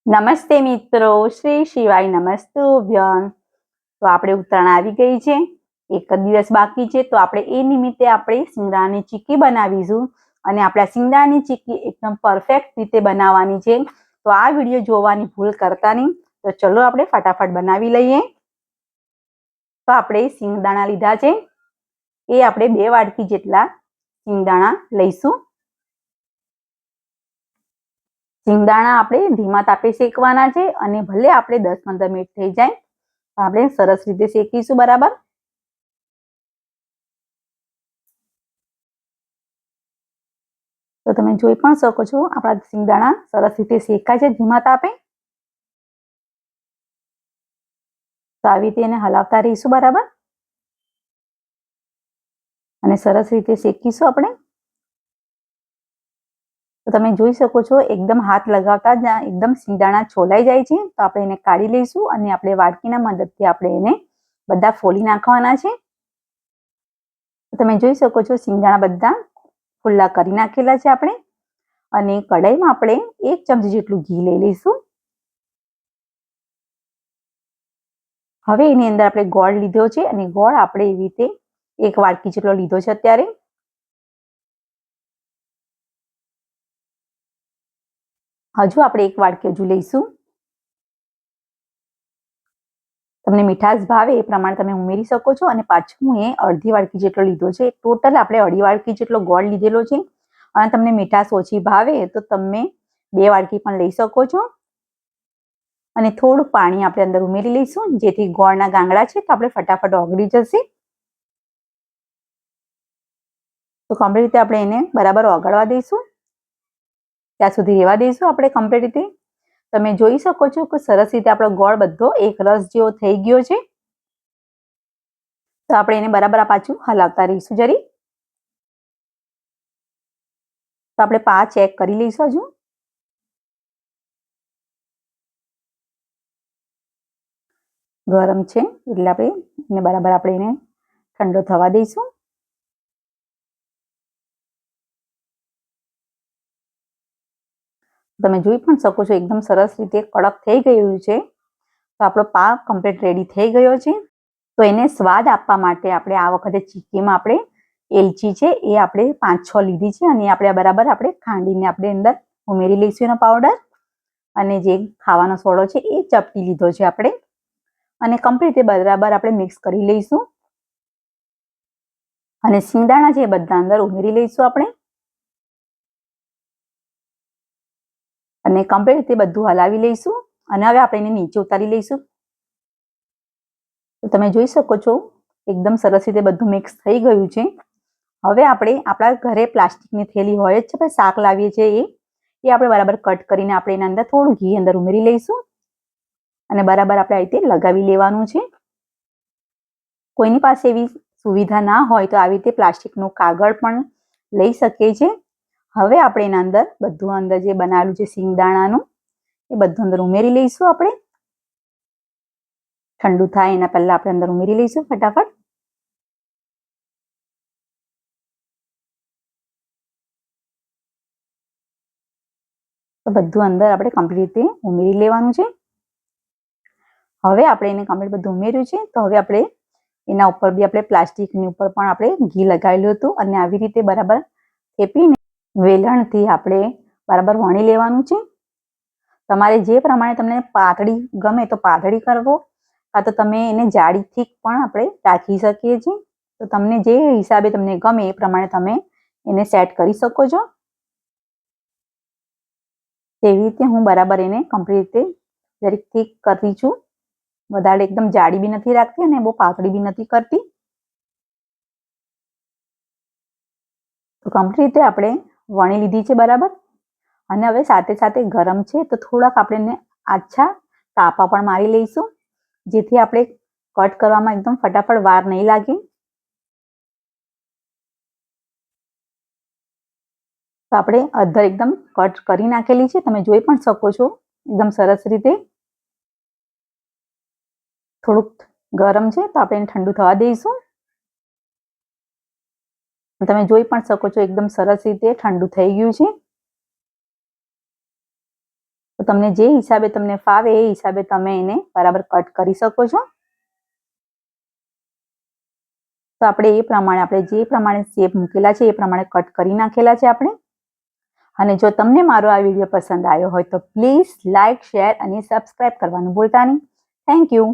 નમસ્તે મિત્રો, શ્રી શિવાય નમસ્તુભ્યં. તો આપણે ઉત્તરાયણ આવી ગઈ છે, એક જ દિવસ બાકી છે. તો આપણે એ નિમિત્તે આપણે શિંગદાણાની ચીક્કી બનાવીશું અને આપણા શિંગદાણાની ચીક્કી એકદમ પરફેક્ટ રીતે બનાવવાની છે. તો આ વિડીયો જોવાની ભૂલ કરતા નહીં. તો ચલો આપણે ફટાફટ બનાવી લઈએ. તો આપણે શિંગદાણા લીધા છે, એ આપણે 2 વાટકી જેટલા શિંગદાણા લઈશું. શિંગદાણા આપણે ધીમા તાપે શેકવાના છે અને ભલે આપણે 10-15 મિનિટ થઈ જાય તો આપણે સરસ રીતે શેકીશું. બરાબર. તો તમે જોઈ પણ શકો છો આપણા શિંગદાણા સરસ રીતે શેકાય છે ધીમા તાપે. તો આવી રીતે એને હલાવતા રહીશું. બરાબર. અને સરસ રીતે શેકીશું આપણે. તો તમે જોઈ શકો છો એકદમ હાથ લગાવતા જ એકદમ શિંગદાણા છોલાઈ જાય છે. તો આપણે એને કાઢી લઈશું અને આપણે વાટકીના મદદથી આપણે એને બધા ફોલી નાખવાના છે. તમે જોઈ શકો છો શિંગદાણા બધા ફુલ્લા કરી નાખેલા છે આપણે. અને કઢાઈમાં આપણે 1 ચમચી જેટલું ઘી લઈ લઈશું. હવે એની અંદર આપણે ગોળ લીધો છે અને ગોળ આપણે એવી રીતે 1 વાટકી જેટલો લીધો છે અત્યારે. હજુ આપણે 1 વાટકી હજુ લઈશું. તમને મીઠાશ ભાવે એ પ્રમાણે તમે ઉમેરી શકો છો. અને પાછું એ અડધી વાટકી જેટલો લીધો છે. ટોટલ આપણે અડધી વાટકી જેટલો ગોળ લીધેલો છે. અને તમને મીઠાશ ઓછી ભાવે તો તમે 2 વાટકી પણ લઈ શકો છો. અને થોડું પાણી આપણે અંદર ઉમેરી લઈશું જેથી ગોળના ગાંગડા છે તો આપણે ફટાફટ ઓગળી જશે. તો કમ્પ્લીટ રીતે આપણે એને બરાબર ઓગળવા દઈશું. ત્યાં સુધી રહેવા દઈશું આપણે કમ્પ્લીટ રીતે. તમે જોઈ શકો છો કે સરસ રીતે આપણો ગોળ બધો એક રસ જેવો થઈ ગયો છે. તો આપણે એને બરાબર પાછું હલાવતા રહીશું જરી. તો આપણે પા ચેક કરી લઈશું હજુ. ગરમ છે એટલે આપણે એને બરાબર આપણે એને ઠંડો થવા દઈશું. તમે જોઈ પણ શકો છો એકદમ સરસ રીતે કડક થઈ ગયું છે. તો આપણો પા કમ્પ્લીટ રેડી થઈ ગયો છે. તો એને સ્વાદ આપવા માટે આપણે આ વખતે ચીક્કીમાં આપણે એલચી છે એ આપણે 5-6 લીધી છે અને આપણે બરાબર આપણે ખાંડીને આપણે અંદર ઉમેરી લઈશું એનો પાવડર. અને જે ખાવાનો સોડો છે એ ચપટી લીધો છે આપણે. અને કમ્પ્લીટ રીતે બરાબર આપણે મિક્સ કરી લઈશું. અને શિંગદાણા છે એ બધા અંદર ઉમેરી લઈશું આપણે. અને કમ્પ્લીટ રીતે બધું હલાવી લઈશું. અને હવે આપણે એને નીચે ઉતારી લઈશું. તો તમે જોઈ શકો છો એકદમ સરસ રીતે બધું મિક્સ થઈ ગયું છે. હવે આપણે આપણા ઘરે પ્લાસ્ટિકની થેલી હોય જ છે, આપણે શાક લાવીએ છીએ એ આપણે બરાબર કટ કરીને આપણે એના અંદર થોડું ઘી અંદર ઉમેરી લઈશું. અને બરાબર આપણે આ રીતે લગાવી લેવાનું છે. કોઈની પાસે એવી સુવિધા ના હોય તો આવી રીતે પ્લાસ્ટિકનું કાગળ પણ લઈ શકે છે. હવે આપણે એના અંદર બધું અંદર જે બનાવેલું છે શિંગદાણાનું એ બધું અંદર ઉમેરી લઈશું આપણે. ઠંડુ થાય એના પહેલા આપણે અંદર ઉમેરી લઈશું ફટાફટ. તો બધું અંદર આપણે કમ્પ્લીટ રીતે ઉમેરી લેવાનું છે. હવે આપણે એને કમ્પ્લીટ બધું ઉમેર્યું છે. તો હવે આપણે એના ઉપર બી આપણે પ્લાસ્ટિકની ઉપર પણ આપણે ઘી લગાવેલું હતું અને આવી રીતે બરાબર થેપીને વેલણથી આપણે બરાબર વણી લેવાનું છે. તમારે જે પ્રમાણે તમને પાતળી ગમે તો પાતળી કરવો, કાં તો તમે એને જાડી થીક પણ આપણે રાખી શકીએ છીએ. તો તમને જે હિસાબે તમને ગમે એ પ્રમાણે તમે એને સેટ કરી શકો છો. તેવી રીતે હું બરાબર એને કમ્પ્લીટ રીતે જરીક થીક કરતી છું. વધારે એકદમ જાડી બી નથી રાખતી અને બહુ પાતળી બી નથી કરતી. તો કમ્પ્લીટ રીતે આપણે વણી લીધી છે બરાબર. અને હવે સાથે સાથે ગરમ છે તો થોડાક આપણે એને આછા તાપા પણ મારી લઈશું જેથી આપણે કટ કરવામાં એકદમ ફટાફટ વાર નહીં લાગે. તો આપણે અધર એકદમ કટ કરી નાખેલી છે. તમે જોઈ પણ શકો છો એકદમ સરસ રીતે. થોડુંક ગરમ છે તો આપણે એને ઠંડુ થવા દઈશું. તમે જોઈ પણ શકો છો એકદમ સરસ રીતે ઠંડુ થઈ ગયું છે. તો તમને જે હિસાબે તમને ફાવે એ હિસાબે તમે એને બરાબર કટ કરી શકો છો. તો આપણે એ પ્રમાણે આપણે જે પ્રમાણે શેપ મૂકેલા છે એ પ્રમાણે કટ કરી નાખેલા છે આપણે. અને જો તમને મારો આ વિડીયો પસંદ આવ્યો હોય તો પ્લીઝ લાઇક, શેર અને સબસ્ક્રાઇબ કરવાનું ભૂલતા નહીં. Thank you.